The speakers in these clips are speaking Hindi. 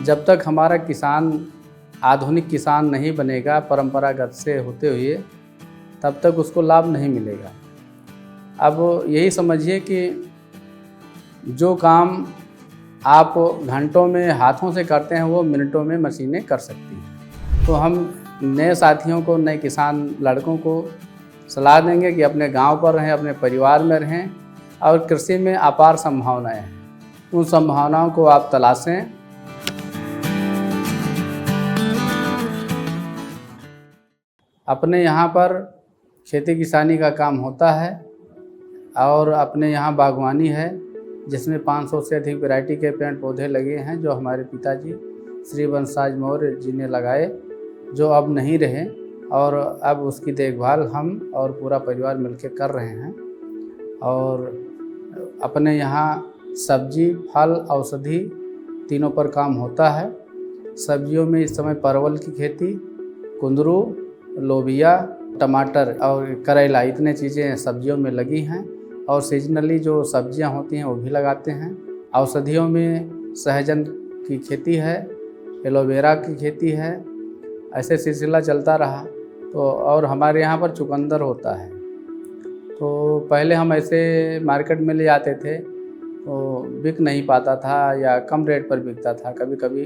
जब तक हमारा किसान आधुनिक किसान नहीं बनेगा परंपरागत से होते हुए, तब तक उसको लाभ नहीं मिलेगा। अब यही समझिए कि जो काम आप घंटों में हाथों से करते हैं वो मिनटों में मशीनें कर सकती हैं। तो हम नए साथियों को, नए किसान लड़कों को सलाह देंगे कि अपने गांव पर रहें, अपने परिवार में रहें और कृषि में अपार संभावनाएं हैं, उन संभावनाओं को आप तलाशें। अपने यहाँ पर खेती किसानी का काम होता है और अपने यहाँ बागवानी है जिसमें 500 से अधिक वैरायटी के पेड़ पौधे लगे हैं जो हमारे पिताजी श्री वंशराज मौर्य जी ने लगाए, जो अब नहीं रहे, और अब उसकी देखभाल हम और पूरा परिवार मिलकर कर रहे हैं। और अपने यहाँ सब्जी, फल, औषधि तीनों पर काम होता है। सब्जियों में इस समय परवल की खेती, कुंदरू, लोबिया, टमाटर और करेला, इतने चीज़ें सब्जियों में लगी हैं। और सीजनली जो सब्जियां होती हैं वो भी लगाते हैं। औषधियों में सहजन की खेती है, एलोवेरा की खेती है, ऐसे सिलसिला चलता रहा। तो और हमारे यहाँ पर चुकंदर होता है। तो पहले हम ऐसे मार्केट में ले जाते थे तो बिक नहीं पाता था या कम रेट पर बिकता था, कभी कभी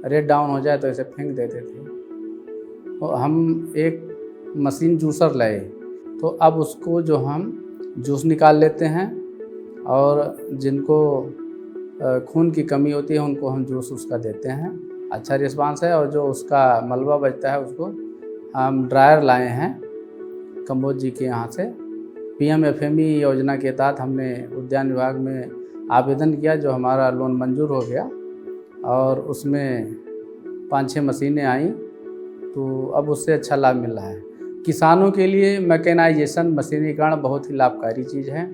रेट डाउन हो जाए तो ऐसे फेंक देते थे। तो हम एक मशीन जूसर लाए, तो अब उसको जो हम जूस निकाल लेते हैं और जिनको खून की कमी होती है उनको हम जूस उसका देते हैं। अच्छा रिस्पांस है। और जो उसका मलबा बचता है उसको हम ड्रायर लाए हैं कंबोज जी के यहाँ से। PMFME योजना के तहत हमने उद्यान विभाग में आवेदन किया, जो हमारा लोन मंजूर हो गया और उसमें 5-6 मशीनें आईं, तो अब उससे अच्छा लाभ मिल रहा है। किसानों के लिए मैकेनाइजेशन, मशीनीकरण बहुत ही लाभकारी चीज़ है।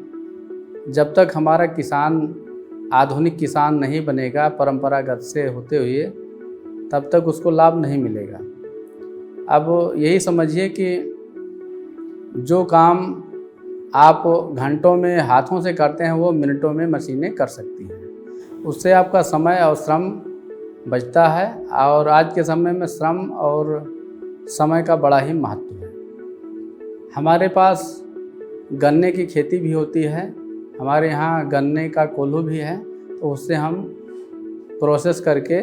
जब तक हमारा किसान आधुनिक किसान नहीं बनेगा परंपरागत से होते हुए, तब तक उसको लाभ नहीं मिलेगा। अब यही समझिए कि जो काम आप घंटों में हाथों से करते हैं वो मिनटों में मशीनें कर सकती हैं। उससे आपका समय और श्रम बचता है और आज के समय में श्रम और समय का बड़ा ही महत्व है। हमारे पास गन्ने की खेती भी होती है, हमारे यहाँ गन्ने का कोल्हू भी है, तो उससे हम प्रोसेस करके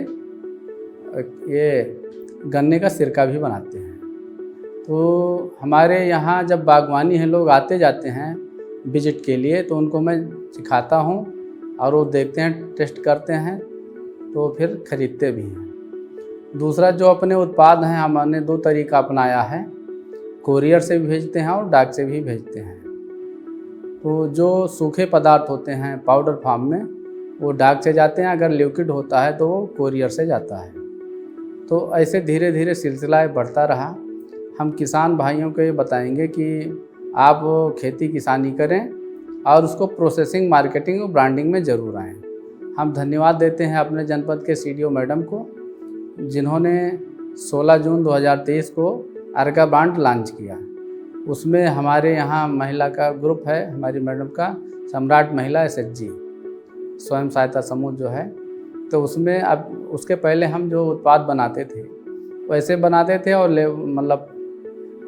ये गन्ने का सिरका भी बनाते हैं। तो हमारे यहाँ जब बागवानी है, लोग आते जाते हैं विजिट के लिए, तो उनको मैं सिखाता हूँ और वो देखते हैं, टेस्ट करते हैं, तो फिर खरीदते भी हैं। दूसरा जो अपने उत्पाद हैं, हमने 2 तरीका अपनाया है, कोरियर से भी भेजते हैं और डाक से भी भेजते हैं। तो जो सूखे पदार्थ होते हैं पाउडर फॉर्म में, वो डाक से जाते हैं, अगर लिक्विड होता है तो वो कोरियर से जाता है। तो ऐसे धीरे धीरे सिलसिला बढ़ता रहा। हम किसान भाइयों को ये बताएंगे कि आप खेती किसानी करें और उसको प्रोसेसिंग, मार्केटिंग और ब्रांडिंग में ज़रूर आएँ। हम धन्यवाद देते हैं अपने जनपद के CDO मैडम को, जिन्होंने 16 जून 2023 को अर्का ब्रांड लॉन्च किया। उसमें हमारे यहाँ महिला का ग्रुप है, हमारी मैडम का, सम्राट महिला SHG स्वयं सहायता समूह जो है। तो उसमें अब उसके पहले हम जो उत्पाद बनाते थे वैसे बनाते थे और मतलब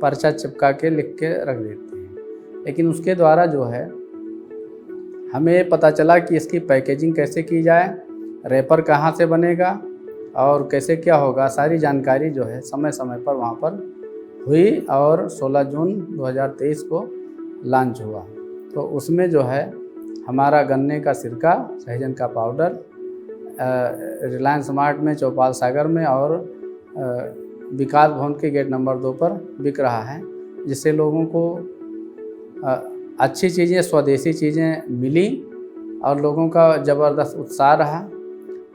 पर्चा चिपका के लिख के रख देते हैं। लेकिन उसके द्वारा जो है हमें पता चला कि इसकी पैकेजिंग कैसे की जाए, रैपर कहाँ से बनेगा और कैसे क्या होगा, सारी जानकारी जो है समय समय पर वहाँ पर हुई और 16 जून 2023 को लॉन्च हुआ। तो उसमें जो है हमारा गन्ने का सिरका, सहजन का पाउडर रिलायंस स्मार्ट में, चौपाल सागर में और विकास भवन के गेट नंबर 2 पर बिक रहा है, जिससे लोगों को अच्छी चीज़ें, स्वदेशी चीज़ें मिली और लोगों का ज़बरदस्त उत्साह रहा।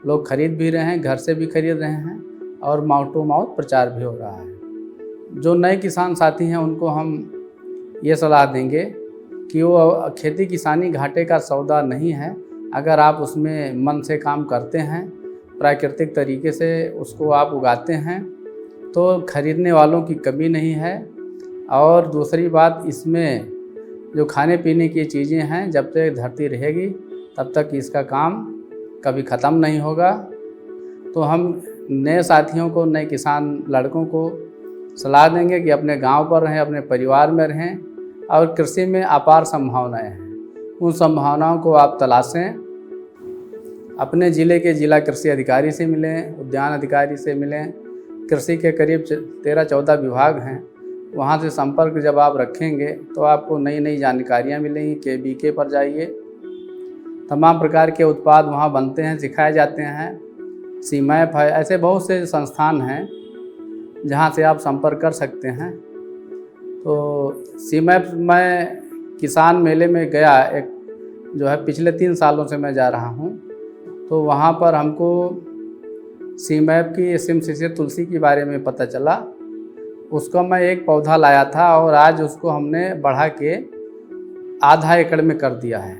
लोग खरीद भी रहे हैं, घर से भी खरीद रहे हैं और माउथ टू माउथ प्रचार भी हो रहा है। जो नए किसान साथी हैं उनको हम ये सलाह देंगे कि वो खेती किसानी घाटे का सौदा नहीं है। अगर आप उसमें मन से काम करते हैं, प्राकृतिक तरीके से उसको आप उगाते हैं, तो खरीदने वालों की कमी नहीं है। और दूसरी बात, इसमें जो खाने पीने की चीज़ें हैं, जब तक धरती रहेगी तब तक इसका काम कभी ख़त्म नहीं होगा। तो हम नए साथियों को, नए किसान लड़कों को सलाह देंगे कि अपने गांव पर रहें, अपने परिवार में रहें और कृषि में अपार संभावनाएं हैं, उन संभावनाओं को आप तलाशें। अपने ज़िले के जिला कृषि अधिकारी से मिलें, उद्यान अधिकारी से मिलें। कृषि के करीब 13-14 विभाग हैं, वहाँ से संपर्क जब आप रखेंगे तो आपको नई नई जानकारियाँ मिलेंगी। KVK पर जाइए, तमाम प्रकार के उत्पाद वहाँ बनते हैं, सिखाए जाते हैं। CMAP है, ऐसे बहुत से संस्थान हैं जहाँ से आप संपर्क कर सकते हैं। तो CMAP मैं किसान मेले में गया, एक जो है पिछले 3 सालों से मैं जा रहा हूँ। तो वहाँ पर हमको CMAP की सिमसिसिर तुलसी के बारे में पता चला। उसका मैं एक पौधा लाया था और आज उसको हमने बढ़ा के आधा एकड़ में कर दिया है।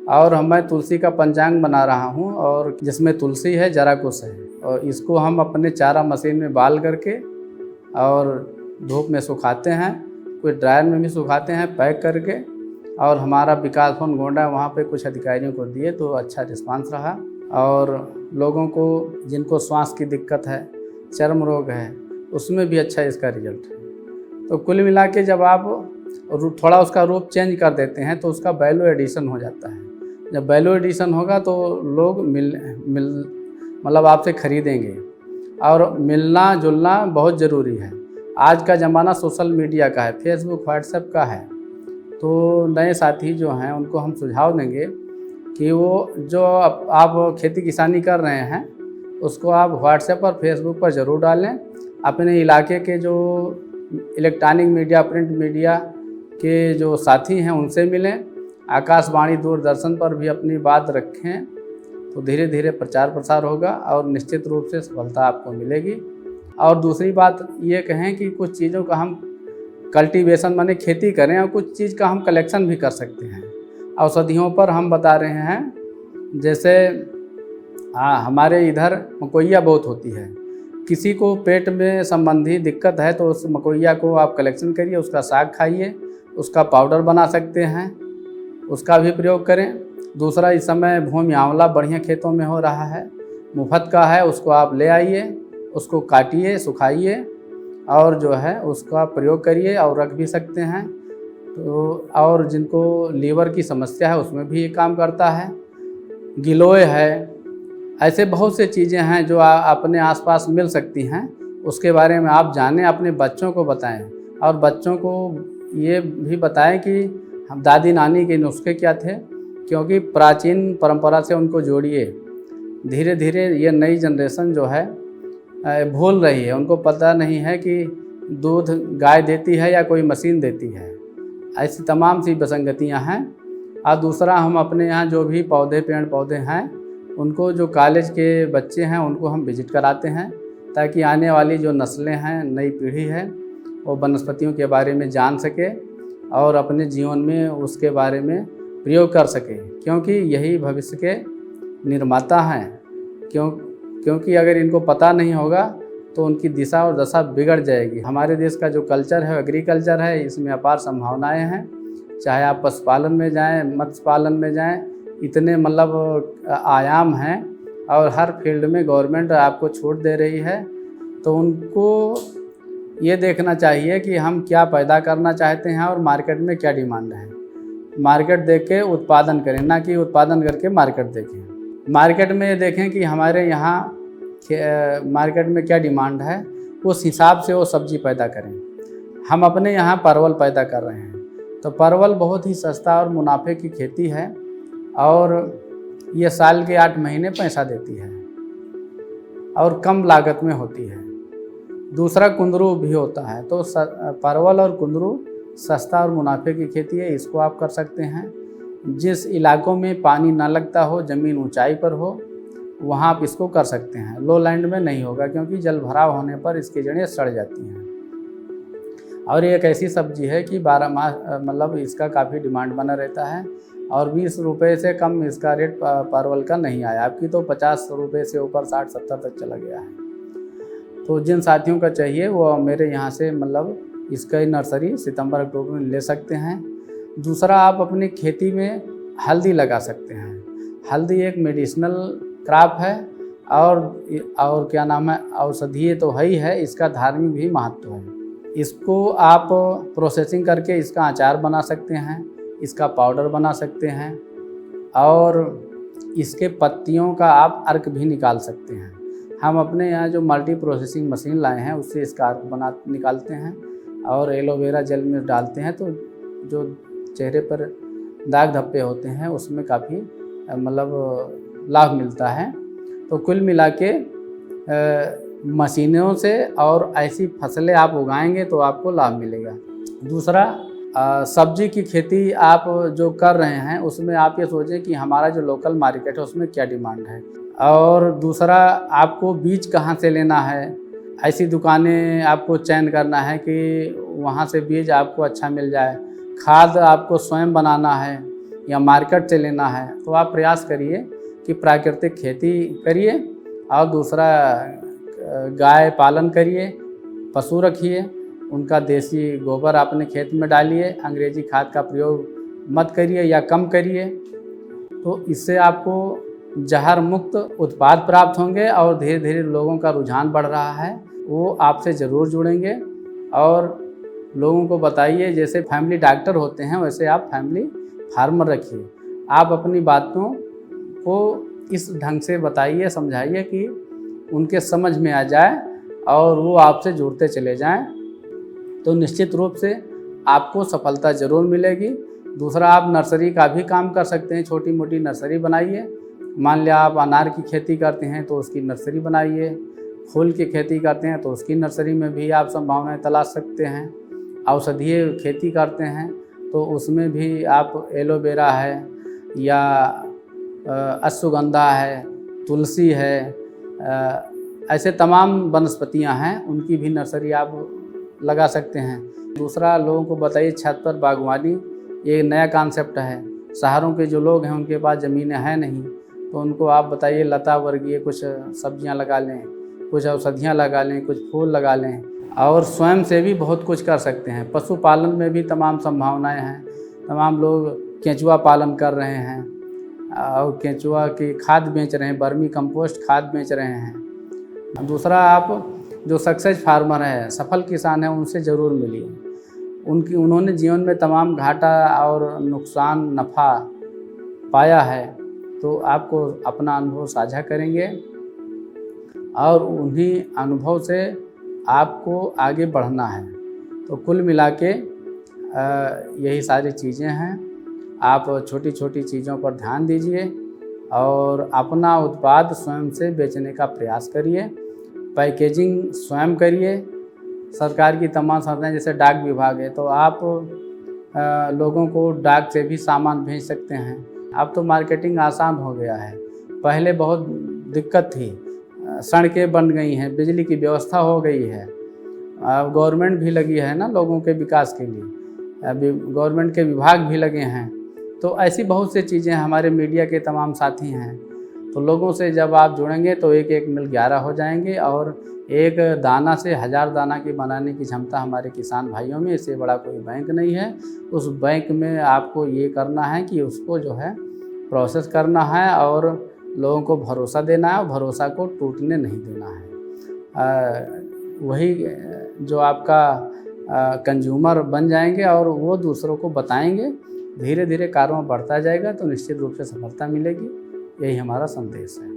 और मैं तुलसी का पंचांग बना रहा हूँ, और जिसमें तुलसी है, जराकुश है, और इसको हम अपने चारा मशीन में बाल करके और धूप में सुखाते हैं, कोई ड्रायर में भी सुखाते हैं पैक करके। और हमारा विकास भवन गोंडा वहाँ पे कुछ अधिकारियों को दिए तो अच्छा रिस्पांस रहा। और लोगों को जिनको श्वास की दिक्कत है, चर्म रोग है, उसमें भी अच्छा इसका रिजल्ट है। तो कुल मिला के जब आप थोड़ा उसका रूप चेंज कर देते हैं तो उसका वैल्यू एडिशन हो जाता है। जब वैल्यू एडिशन होगा तो लोग मतलब आपसे खरीदेंगे, और मिलना जुलना बहुत ज़रूरी है। आज का ज़माना सोशल मीडिया का है, फेसबुक व्हाट्सएप का है। तो नए साथी जो हैं उनको हम सुझाव देंगे कि वो जो आप खेती किसानी कर रहे हैं उसको आप व्हाट्सएप और फेसबुक पर ज़रूर डालें। अपने इलाके के जो इलेक्ट्रॉनिक मीडिया, प्रिंट मीडिया के जो साथी हैं उनसे मिलें। आकाशवाणी, दूरदर्शन पर भी अपनी बात रखें तो धीरे धीरे प्रचार प्रसार होगा और निश्चित रूप से सफलता आपको मिलेगी। और दूसरी बात ये कहें कि कुछ चीज़ों का हम कल्टीवेशन माने खेती करें, और कुछ चीज़ का हम कलेक्शन भी कर सकते हैं। औषधियों पर हम बता रहे हैं, जैसे हमारे इधर मकोइया बहुत होती है। किसी को पेट में संबंधी दिक्कत है तो उस मकोइया को आप कलेक्शन करिए, उसका साग खाइए, उसका पाउडर बना सकते हैं, उसका भी प्रयोग करें। दूसरा, इस समय भूमि आंवला बढ़िया खेतों में हो रहा है, मुफ्त का है, उसको आप ले आइए, उसको काटिए, सुखाइए और जो है उसका प्रयोग करिए, और रख भी सकते हैं। तो और जिनको लीवर की समस्या है उसमें भी ये काम करता है। गिलोय है, ऐसे बहुत से चीज़ें हैं जो अपने आसपास मिल सकती हैं। उसके बारे में आप जानें, अपने बच्चों को बताएं, और बच्चों को ये भी बताएं कि हम दादी नानी के नुस्खे क्या थे, क्योंकि प्राचीन परंपरा से उनको जोड़िए। धीरे धीरे ये नई जनरेशन जो है भूल रही है, उनको पता नहीं है कि दूध गाय देती है या कोई मशीन देती है। ऐसी तमाम सी विसंगतियाँ हैं। और दूसरा, हम अपने यहाँ जो भी पेड़ पौधे हैं उनको, जो कॉलेज के बच्चे हैं उनको हम विजिट कराते हैं, ताकि आने वाली जो नस्लें हैं, नई पीढ़ी है, वो वनस्पतियों के बारे में जान सके और अपने जीवन में उसके बारे में प्रयोग कर सके, क्योंकि यही भविष्य के निर्माता हैं। क्योंकि अगर इनको पता नहीं होगा तो उनकी दिशा और दशा बिगड़ जाएगी। हमारे देश का जो कल्चर है, एग्रीकल्चर है, इसमें अपार संभावनाएं हैं। चाहे आप पशुपालन में जाएं, मत्स्य पालन में जाएं, इतने मतलब आयाम हैं, और हर फील्ड में गवर्नमेंट आपको छूट दे रही है। तो उनको ये देखना चाहिए कि हम क्या पैदा करना चाहते हैं और मार्केट में क्या डिमांड है। मार्केट देख के उत्पादन करें, ना कि उत्पादन करके मार्केट देखें। मार्केट में ये देखें कि हमारे यहाँ मार्केट में क्या डिमांड है, उस हिसाब से वो सब्जी पैदा करें। हम अपने यहाँ परवल पैदा कर रहे हैं, तो परवल बहुत ही सस्ता और मुनाफे की खेती है, और ये साल के 8 महीने पैसा देती है और कम लागत में होती है। दूसरा, कुंदरू भी होता है। तो परवल और कुंदरू सस्ता और मुनाफे की खेती है, इसको आप कर सकते हैं। जिस इलाकों में पानी ना लगता हो, ज़मीन ऊंचाई पर हो, वहाँ आप इसको कर सकते हैं। लो लैंड में नहीं होगा, क्योंकि जल भराव होने पर इसकी जड़ें सड़ जाती हैं। और ये एक ऐसी सब्जी है कि 12 माह मतलब इसका काफ़ी डिमांड बना रहता है, और 20 रुपये से कम इसका रेट परवल का नहीं आया। आपकी तो 50 रुपये से ऊपर 60-70 तक चला गया है। तो जिन साथियों का चाहिए वो मेरे यहाँ से मतलब इसका नर्सरी सितंबर अक्टूबर में ले सकते हैं। दूसरा, आप अपनी खेती में हल्दी लगा सकते हैं। हल्दी एक मेडिसिनल क्रॉप है, और क्या नाम है, औषधीय तो है ही है, इसका धार्मिक भी महत्व है। इसको आप प्रोसेसिंग करके इसका अचार बना सकते हैं, इसका पाउडर बना सकते हैं और इसके पत्तियों का आप अर्क भी निकाल सकते हैं। हम अपने यहाँ जो मल्टी प्रोसेसिंग मशीन लाए हैं उससे इसका अर्क निकालते हैं और एलोवेरा जेल में डालते हैं, तो जो चेहरे पर दाग धब्बे होते हैं उसमें काफ़ी मतलब लाभ मिलता है। तो कुल मिला के मशीनों से और ऐसी फसलें आप उगाएंगे तो आपको लाभ मिलेगा। दूसरा, सब्जी की खेती आप जो कर रहे हैं उसमें आप ये सोचें कि हमारा जो लोकल मार्केट है उसमें क्या डिमांड है, और दूसरा आपको बीज कहाँ से लेना है। ऐसी दुकानें आपको चयन करना है कि वहाँ से बीज आपको अच्छा मिल जाए। खाद आपको स्वयं बनाना है या मार्केट से लेना है, तो आप प्रयास करिए कि प्राकृतिक खेती करिए। और दूसरा, गाय पालन करिए, पशु रखिए, उनका देसी गोबर अपने खेत में डालिए, अंग्रेजी खाद का प्रयोग मत करिए या कम करिए। तो इससे आपको जहर मुक्त उत्पाद प्राप्त होंगे और धीरे धीरे लोगों का रुझान बढ़ रहा है, वो आपसे ज़रूर जुड़ेंगे। और लोगों को बताइए, जैसे फैमिली डॉक्टर होते हैं वैसे आप फैमिली फार्मर रखिए। आप अपनी बातों को इस ढंग से बताइए, समझाइए कि उनके समझ में आ जाए और वो आपसे जुड़ते चले जाएं, तो निश्चित रूप से आपको सफलता ज़रूर मिलेगी। दूसरा, आप नर्सरी का भी काम कर सकते हैं, छोटी मोटी नर्सरी बनाइए। मान लिया आप अनार की खेती करते हैं तो उसकी नर्सरी बनाइए, फूल की खेती करते हैं तो उसकी नर्सरी में भी आप संभावनाएं तलाश सकते हैं। औषधीय खेती करते हैं तो उसमें भी आप एलोवेरा है या अश्वगंधा है, तुलसी है, ऐसे तमाम वनस्पतियां हैं, उनकी भी नर्सरी आप लगा सकते हैं। दूसरा, लोगों को बताइए छत पर बागवानी, ये नया कॉन्सेप्ट है। शहरों के जो लोग हैं उनके पास ज़मीनें हैं नहीं, तो उनको आप बताइए लता वर्गीय कुछ सब्जियां लगा लें, कुछ औषधियां लगा लें, कुछ फूल लगा लें, और स्वयं से भी बहुत कुछ कर सकते हैं। पशुपालन में भी तमाम संभावनाएं हैं। तमाम लोग केंचुआ पालन कर रहे हैं और केंचुआ की खाद बेच रहे हैं, वर्मी कंपोस्ट खाद बेच रहे हैं। दूसरा, आप जो सक्सेस फार्मर हैं, सफल किसान हैं, उनसे ज़रूर मिलिए। उन्होंने जीवन में तमाम घाटा और नुकसान नफ़ा पाया है, तो आपको अपना अनुभव साझा करेंगे और उन्हीं अनुभव से आपको आगे बढ़ना है। तो कुल मिला के यही सारी चीज़ें हैं। आप छोटी छोटी चीज़ों पर ध्यान दीजिए और अपना उत्पाद स्वयं से बेचने का प्रयास करिए। पैकेजिंग स्वयं करिए। सरकार की तमाम संस्थाएं जैसे डाक विभाग है, तो आप लोगों को डाक से भी सामान भेज सकते हैं। अब तो मार्केटिंग आसान हो गया है, पहले बहुत दिक्कत थी। सड़कें बन गई हैं, बिजली की व्यवस्था हो गई है, अब गवर्नमेंट भी लगी है ना लोगों के विकास के लिए, अभी गवर्नमेंट के विभाग भी लगे हैं। तो ऐसी बहुत सी चीज़ें, हमारे मीडिया के तमाम साथी हैं। तो लोगों से जब आप जुड़ेंगे तो एक एक मिल 11 हो जाएंगे और एक दाना से 1000 दाना की बनाने की क्षमता हमारे किसान भाइयों में। इससे बड़ा कोई बैंक नहीं है। उस बैंक में आपको ये करना है कि उसको जो है प्रोसेस करना है और लोगों को भरोसा देना है और भरोसा को टूटने नहीं देना है। वही जो आपका कंज्यूमर बन जाएंगे और वो दूसरों को बताएंगे, धीरे धीरे कारोबार बढ़ता जाएगा तो निश्चित रूप से सफलता मिलेगी। यही हमारा संदेश है।